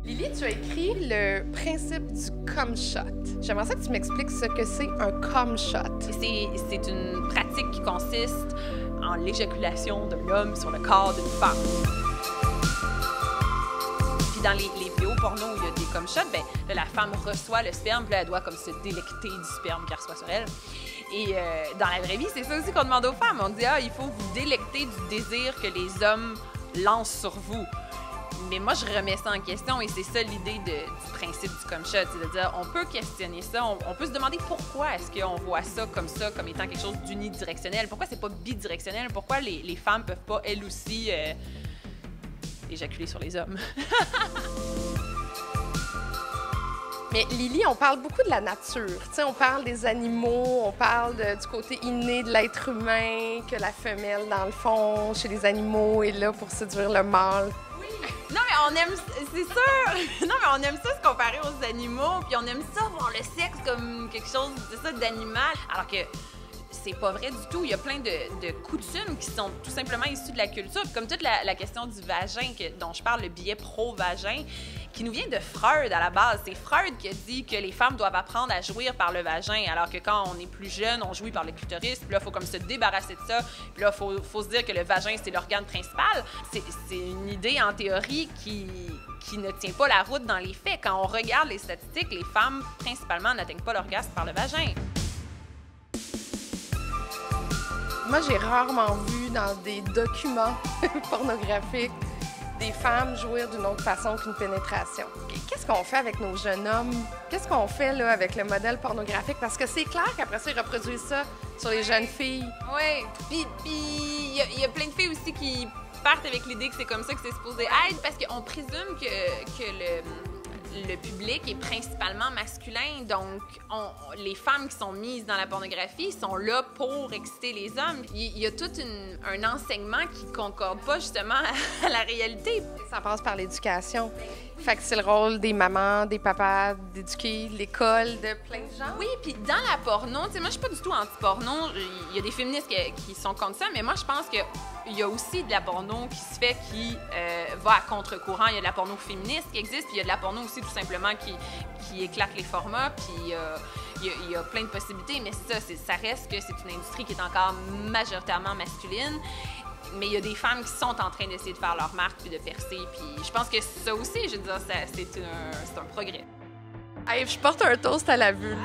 Lily, tu as écrit le principe du cum shot. J'aimerais ça que tu m'expliques ce que c'est un cum shot. C'est une pratique qui consiste en l'éjaculation d'un homme sur le corps d'une femme. Puis dans les vidéos porno où il y a des cum shots, ben, là, la femme reçoit le sperme, puis là, elle doit comme se délecter du sperme qu'elle reçoit sur elle. Et dans la vraie vie, c'est ça aussi qu'on demande aux femmes. On dit « Ah, il faut vous délecter du désir que les hommes lancent sur vous ». Mais moi, je remets ça en question et c'est ça l'idée du principe du cum shot. C'est-à-dire, on peut questionner ça, on peut se demander pourquoi est-ce qu'on voit ça comme étant quelque chose d'unidirectionnel. Pourquoi c'est pas bidirectionnel? Pourquoi les femmes peuvent pas, elles aussi, éjaculer sur les hommes? Mais Lily, on parle beaucoup de la nature. T'sais, on parle des animaux, on parle du côté inné de l'être humain, que la femelle, dans le fond, chez les animaux, est là pour séduire le mâle. Non, mais on aime, c'est sûr! Non, mais on aime ça se comparer aux animaux, puis on aime ça voir le sexe comme quelque chose, c'est ça, d'animal. Alors que c'est pas vrai du tout. Il y a plein de coutumes qui sont tout simplement issues de la culture. Comme toute la question du vagin dont je parle, le biais pro-vagin, qui nous vient de Freud à la base. C'est Freud qui a dit que les femmes doivent apprendre à jouir par le vagin, alors que quand on est plus jeune, on jouit par le clitoris. Puis là, il faut comme se débarrasser de ça. Puis là, il faut se dire que le vagin, c'est l'organe principal. C'est une idée en théorie qui ne tient pas la route dans les faits. Quand on regarde les statistiques, les femmes, principalement, n'atteignent pas l'orgasme par le vagin. Moi, j'ai rarement vu dans des documents pornographiques des femmes jouir d'une autre façon qu'une pénétration. Qu'est-ce qu'on fait avec nos jeunes hommes? Qu'est-ce qu'on fait là, avec le modèle pornographique? Parce que c'est clair qu'après ça, ils reproduisent ça sur les jeunes filles. Oui, puis il y a plein de filles aussi qui partent avec l'idée que c'est comme ça que c'est supposé être, parce qu'on présume que le public est principalement masculin, donc les femmes qui sont mises dans la pornographie sont là pour exciter les hommes. Il y a tout un enseignement qui ne concorde pas justement à la réalité. Ça passe par l'éducation. Fait que c'est le rôle des mamans, des papas, d'éduquer l'école, de plein de gens. Oui, puis dans la porno, tu sais, moi je suis pas du tout anti-porno, il y a des féministes qui sont contre ça, mais moi je pense que il y a aussi de la porno qui se fait qui va à contre-courant. Il y a de la porno féministe qui existe, puis il y a de la porno aussi tout simplement qui éclate les formats, puis il y a plein de possibilités, mais ça reste que c'est une industrie qui est encore majoritairement masculine. Mais il y a des femmes qui sont en train d'essayer de faire leur marque puis de percer, puis je pense que ça aussi, je veux dire, c'est un progrès. Hey, je porte un toast à la vulve.